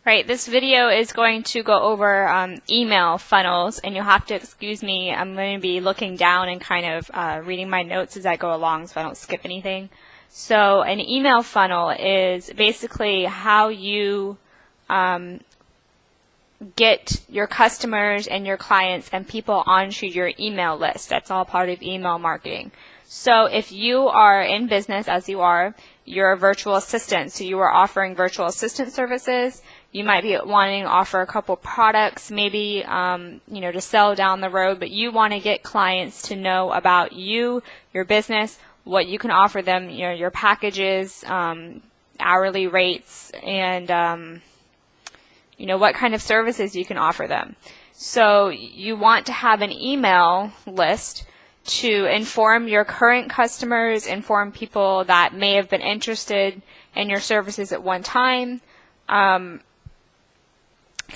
Right, this video is going to go over email funnels, and you'll have to excuse me. I'm going to be looking down and kind of reading my notes as I go along so I don't skip anything. So an email funnel is basically how you get your customers and your clients and people onto your email list. That's all part of email marketing. So if you are in business, as you are, you're a virtual assistant, so you are offering virtual assistant services. You might be wanting to offer a couple products, maybe to sell down the road, but you want to get clients to know about you, your business, what you can offer them, your packages, hourly rates, and what kind of services you can offer them. So you want to have an email list to inform your current customers, inform people that may have been interested in your services at one time, kind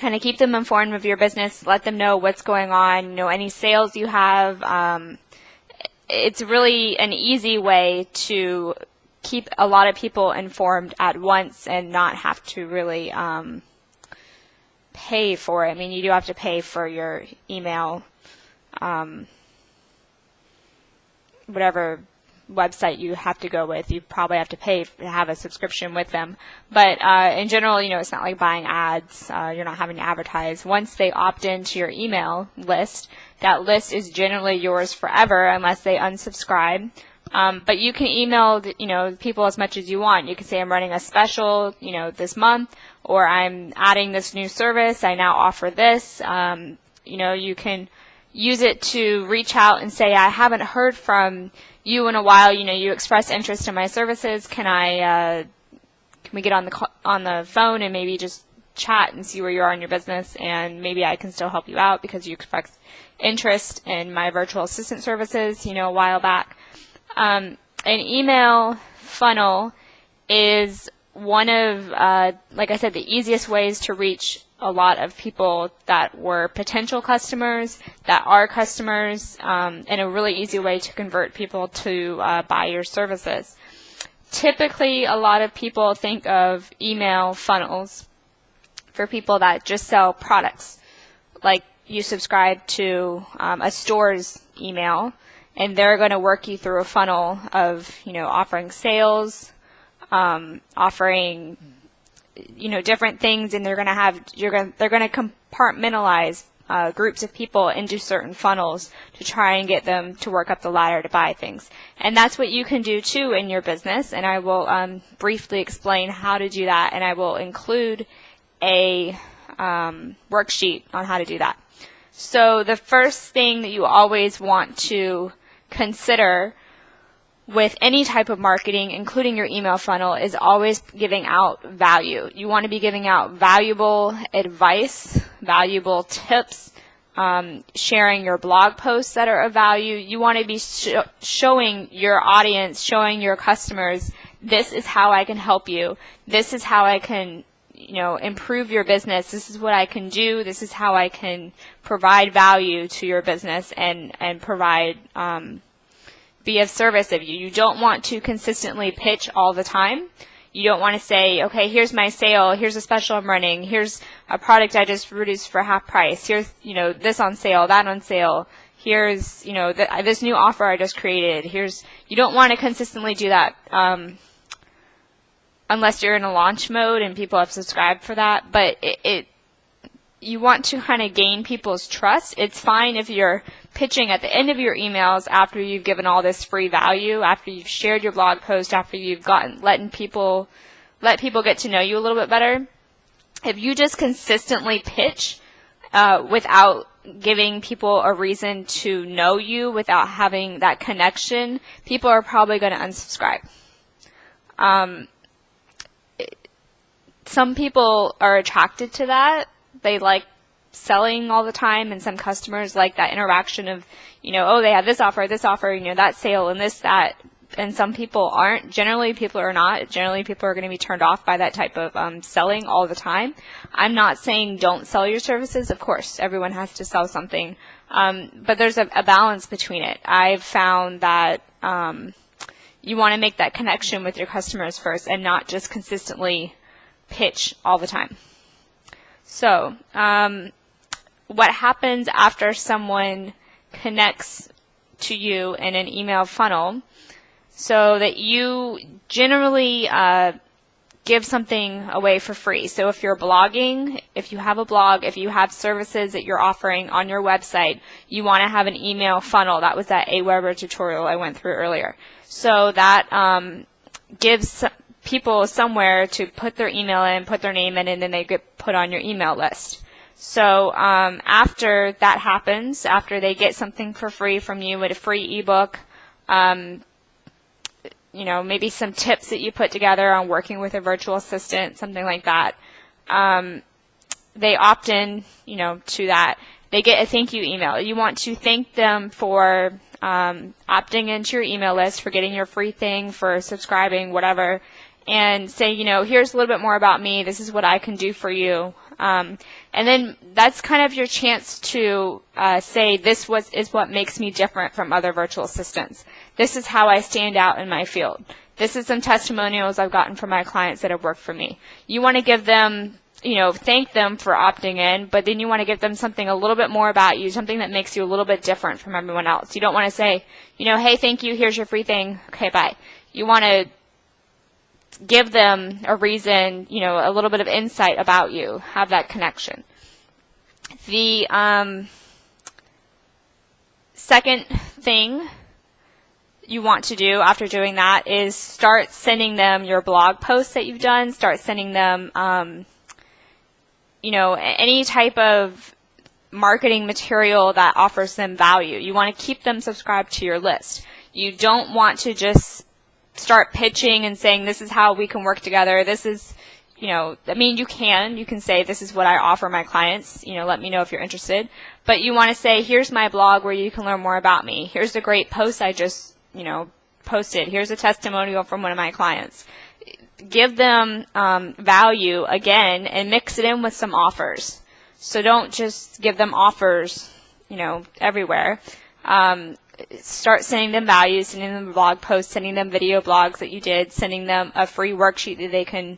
of keep them informed of your business, let them know what's going on, any sales you have. It's really an easy way to keep a lot of people informed at once and not have to really pay for it. I mean, you do have to pay for your email, whatever website you have to go with. You probably have to pay to have a subscription with them. But in general, it's not like buying ads. You're not having to advertise. Once they opt into your email list, that list is generally yours forever unless they unsubscribe. But you can email people as much as you want. You can say, I'm running a special this month, or I'm adding this new service. I now offer this. You can use it to reach out and say, I haven't heard from you in a while. You expressed interest in my services. Can we get on the phone and maybe just chat and see where you are in your business, and maybe I can still help you out because you expressed interest in my virtual assistant services, a while back. An email funnel is one of, like I said, the easiest ways to reach a lot of people that were potential customers, that are customers, and a really easy way to convert people to buy your services. Typically, a lot of people think of email funnels for people that just sell products. Like you subscribe to a store's email, and they're going to work you through a funnel of, offering sales, offering different things, and they're going to compartmentalize groups of people into certain funnels to try and get them to work up the ladder to buy things. And that's what you can do too in your business, and I will briefly explain how to do that, and I will include a worksheet on how to do that. So the first thing that you always want to consider with any type of marketing, including your email funnel, is always giving out value. You want to be giving out valuable advice, valuable tips, sharing your blog posts that are of value. You want to be showing your audience, showing your customers, this is how I can help you. This is how I can improve your business. This is what I can do. This is how I can provide value to your business and provide be of service of you. You don't want to consistently pitch all the time. You don't want to say, okay, here's my sale, here's a special I'm running, here's a product I just reduced for half price, here's, this on sale, that on sale, here's, this new offer I just created, you don't want to consistently do that, unless you're in a launch mode and people have subscribed for that, but you want to kind of gain people's trust. It's fine if you're pitching at the end of your emails after you've given all this free value, after you've shared your blog post, after you've let people get to know you a little bit better. If you just consistently pitch without giving people a reason to know you, without having that connection, people are probably going to unsubscribe. Some people are attracted to that. They like selling all the time, and some customers like that interaction of, oh, they have this offer, that sale, and this, that, and some people aren't. Generally, people are not. Generally, people are going to be turned off by that type of selling all the time. I'm not saying don't sell your services. Of course, everyone has to sell something, but there's a balance between it. I've found that you want to make that connection with your customers first and not just consistently pitch all the time. So, what happens after someone connects to you in an email funnel, so that you generally give something away for free. So if you're blogging, if you have a blog, if you have services that you're offering on your website, you want to have an email funnel. That was that Aweber tutorial I went through earlier. So that gives people somewhere to put their email in, put their name in, and then they get put on your email list. So after that happens, after they get something for free from you with a free ebook, you know, maybe some tips that you put together on working with a virtual assistant, something like that, they opt in, you know, to that. They get a thank you email. You want to thank them for opting into your email list, for getting your free thing, for subscribing, whatever, and say, you know, here's a little bit more about me. This is what I can do for you. And then that's kind of your chance to say this is what makes me different from other virtual assistants. This is how I stand out in my field. This is some testimonials I've gotten from my clients that have worked for me. You want to give them, you know, thank them for opting in, but then you want to give them something a little bit more about you, something that makes you a little bit different from everyone else. You don't want to say, you know, hey, thank you, here's your free thing, okay, bye. You want to give them a reason, you know, a little bit of insight about you, have that connection. The second thing you want to do after doing that is start sending them your blog posts that you've done, start sending them, you know, any type of marketing material that offers them value. You want to keep them subscribed to your list. You don't want to just start pitching and saying, this is how we can work together. This is, you know, I mean, you can say, this is what I offer my clients. You know, let me know if you're interested. But you want to say, here's my blog where you can learn more about me. Here's the great post I just, you know, posted. Here's a testimonial from one of my clients. Give them value again and mix it in with some offers. So don't just give them offers, you know, everywhere. Start sending them value, sending them blog posts, sending them video blogs that you did, sending them a free worksheet that they can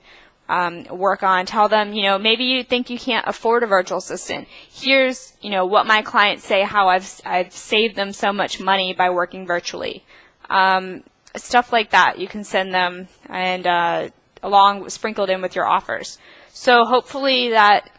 work on. Tell them, you know, maybe you think you can't afford a virtual assistant. Here's, you know, what my clients say, how I've saved them so much money by working virtually. Stuff like that you can send them, and sprinkled in with your offers. So hopefully that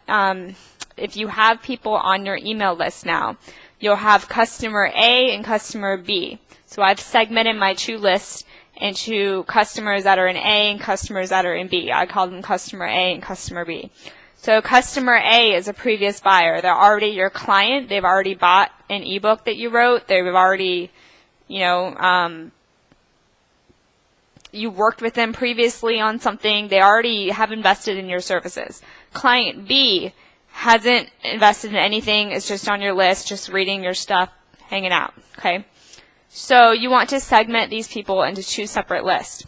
if you have people on your email list now, you'll have customer A and customer B. So I've segmented my two lists into customers that are in A and customers that are in B. I call them customer A and customer B. So customer A is a previous buyer. They're already your client. They've already bought an ebook that you wrote. They've already, you know, you worked with them previously on something. They already have invested in your services. Client B hasn't invested in anything, is just on your list, just reading your stuff, hanging out, okay? So you want to segment these people into two separate lists.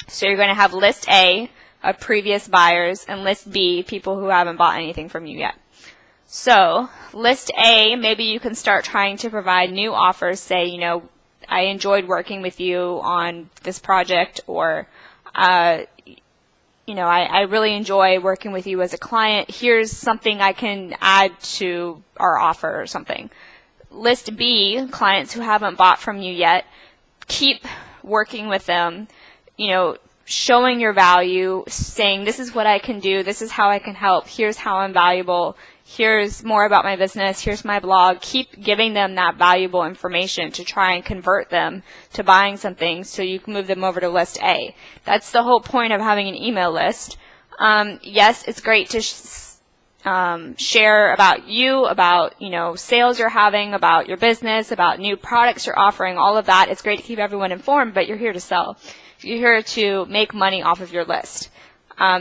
So you're going to have list A of previous buyers and list B, people who haven't bought anything from you yet. So list A, maybe you can start trying to provide new offers, say, you know, I enjoyed working with you on this project, or you know, I really enjoy working with you as a client. Here's something I can add to our offer or something. List B, clients who haven't bought from you yet, keep working with them, you know, showing your value, saying this is what I can do, this is how I can help, here's how I'm valuable, here's more about my business, here's my blog. Keep giving them that valuable information to try and convert them to buying something so you can move them over to list A. That's the whole point of having an email list. Yes, it's great to share about you, about, you know, sales you're having, about your business, about new products you're offering, all of that. It's great to keep everyone informed, but you're here to sell. You're here to make money off of your list.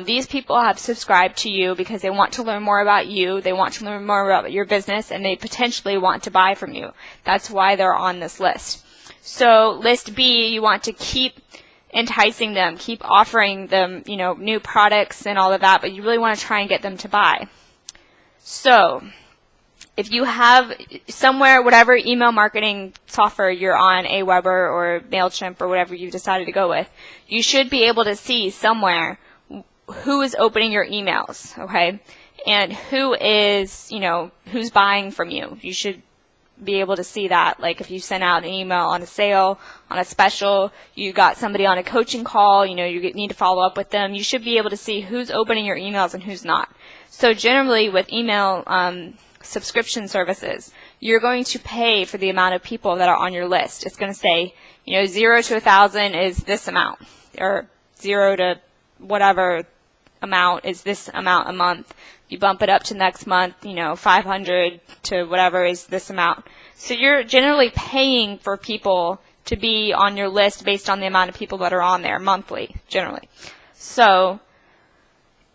These people have subscribed to you because they want to learn more about you, they want to learn more about your business, and they potentially want to buy from you. That's why they're on this list. So list B, you want to keep enticing them, keep offering them, you know, new products and all of that, but you really want to try and get them to buy. So if you have somewhere, whatever email marketing software you're on, Aweber or MailChimp or whatever you've decided to go with, you should be able to see somewhere who is opening your emails, okay? And who is, who's buying from you. You should be able to see that. Like if you send out an email on a sale, on a special, you got somebody on a coaching call, you need to follow up with them. You should be able to see who's opening your emails and who's not. So generally with email subscription services, you're going to pay for the amount of people that are on your list. It's going to say, 0 to 1,000 is this amount, or 0 to whatever amount is this amount a month. You bump it up to next month, 500 to whatever is this amount. So you're generally paying for people to be on your list based on the amount of people that are on there monthly, generally. So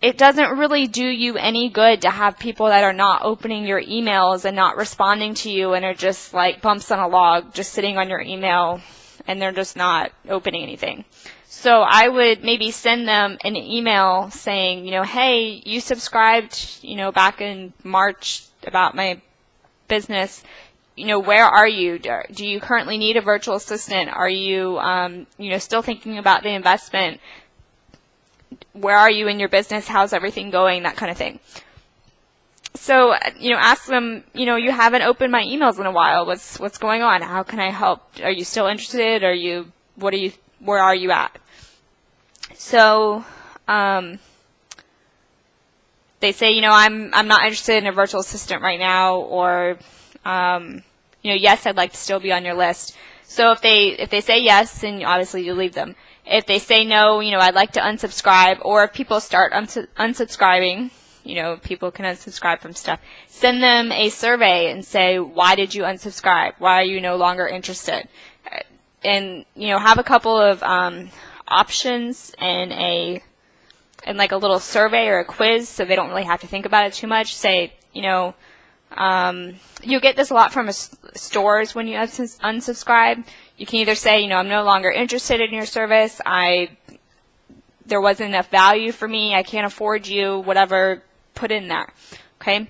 it doesn't really do you any good to have people that are not opening your emails and not responding to you and are just like bumps on a log, just sitting on your email, and they're just not opening anything. So I would maybe send them an email saying, hey, you subscribed, back in March about my business. Where are you? Do you currently need a virtual assistant? Are you, still thinking about the investment? Where are you in your business? How's everything going? That kind of thing. So, ask them, you haven't opened my emails in a while. What's going on? How can I help? Are you still interested? Where are you at? So, they say, I'm not interested in a virtual assistant right now, or, yes, I'd like to still be on your list. So if they say yes, then obviously you leave them. If they say no, I'd like to unsubscribe, or if people start unsubscribing, people can unsubscribe from stuff. Send them a survey and say, why did you unsubscribe? Why are you no longer interested? And, have a couple of options and like a little survey or a quiz, so they don't really have to think about it too much. Say, you'll get this a lot from stores when you unsubscribe. You can either say, I'm no longer interested in your service. There wasn't enough value for me. I can't afford you. Whatever, put in there. Okay.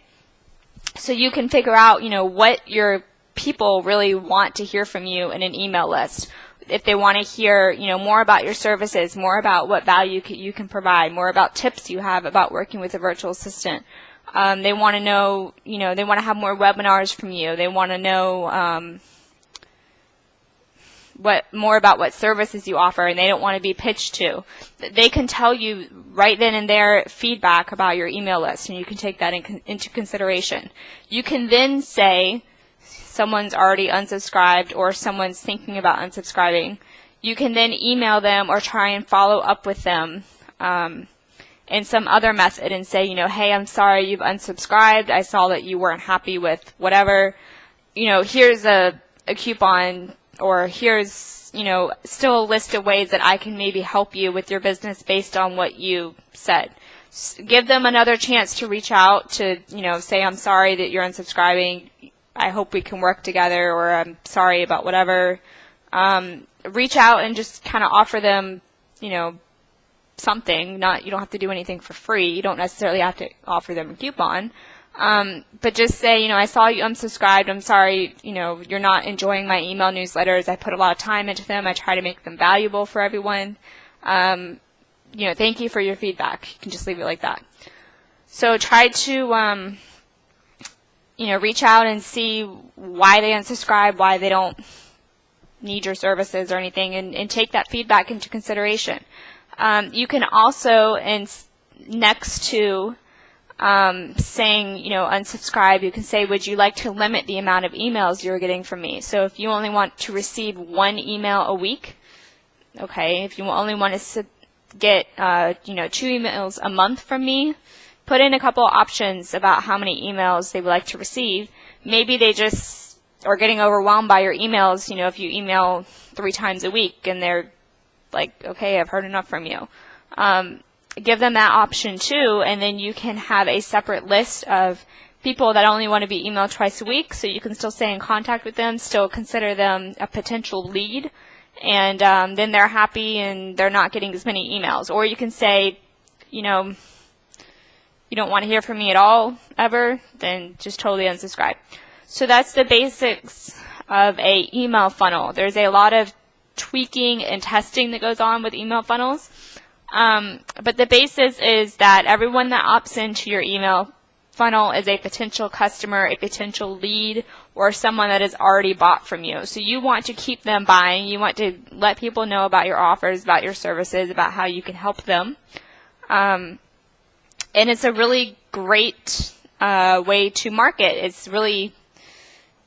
So you can figure out, what your people really want to hear from you in an email list. If they want to hear, more about your services, more about what value you can provide, more about tips you have about working with a virtual assistant. They want to know, they want to have more webinars from you. They want to know more about what services you offer, and they don't want to be pitched to. They can tell you right then and there feedback about your email list, and you can take that into consideration. You can then say, someone's already unsubscribed or someone's thinking about unsubscribing, you can then email them or try and follow up with them in some other method and say, hey, I'm sorry you've unsubscribed. I saw that you weren't happy with whatever. Here's a coupon, or here's, still a list of ways that I can maybe help you with your business based on what you said. Give them another chance to reach out to, say, I'm sorry that you're unsubscribing. I hope we can work together, or I'm sorry about whatever. Reach out and just kind of offer them, something. You don't have to do anything for free. You don't necessarily have to offer them a coupon. But just say, I saw you unsubscribed. I'm sorry, you're not enjoying my email newsletters. I put a lot of time into them. I try to make them valuable for everyone. Thank you for your feedback. You can just leave it like that. So try to, reach out and see why they unsubscribe, why they don't need your services or anything, and take that feedback into consideration. You can also, next to saying, unsubscribe, you can say, would you like to limit the amount of emails you're getting from me? So if you only want to receive 1 email a week, okay, if you only want to get, 2 emails a month from me, put in a couple options about how many emails they would like to receive. Maybe they just are getting overwhelmed by your emails, if you email 3 times a week and they're like, okay, I've heard enough from you. Give them that option too, and then you can have a separate list of people that only want to be emailed twice a week, so you can still stay in contact with them, still consider them a potential lead, and then they're happy and they're not getting as many emails. Or you can say, you don't want to hear from me at all, ever, then just totally unsubscribe. So that's the basics of a email funnel. There's a lot of tweaking and testing that goes on with email funnels. But the basis is that everyone that opts into your email funnel is a potential customer, a potential lead, or someone that has already bought from you. So you want to keep them buying. You want to let people know about your offers, about your services, about how you can help them. And it's a really great way to market. It's really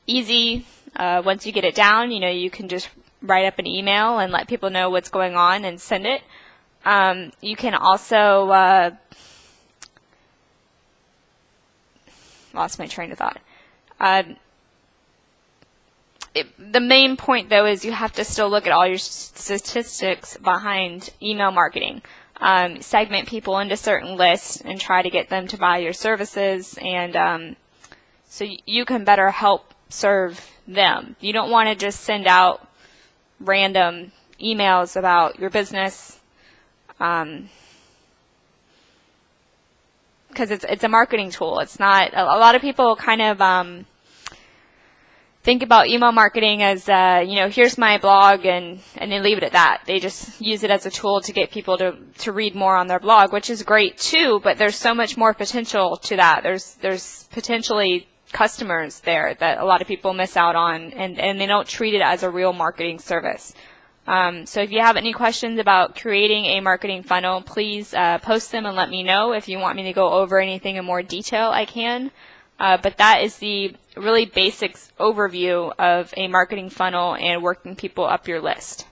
easy. Once you get it down, you can just write up an email and let people know what's going on and send it. You can also lost my train of thought. The main point, though, is you have to still look at all your statistics behind email marketing. Segment people into certain lists and try to get them to buy your services, and so you can better help serve them. You don't want to just send out random emails about your business, because it's a marketing tool. It's not. A lot of people kind of think about email marketing as here's my blog, and they leave it at that. They just use it as a tool to get people to read more on their blog, which is great too. But there's so much more potential to that. There's potentially customers there that a lot of people miss out on, and they don't treat it as a real marketing service. So if you have any questions about creating a marketing funnel, please post them and let me know. If you want me to go over anything in more detail, I can. But that is the really basics overview of a marketing funnel and working people up your list.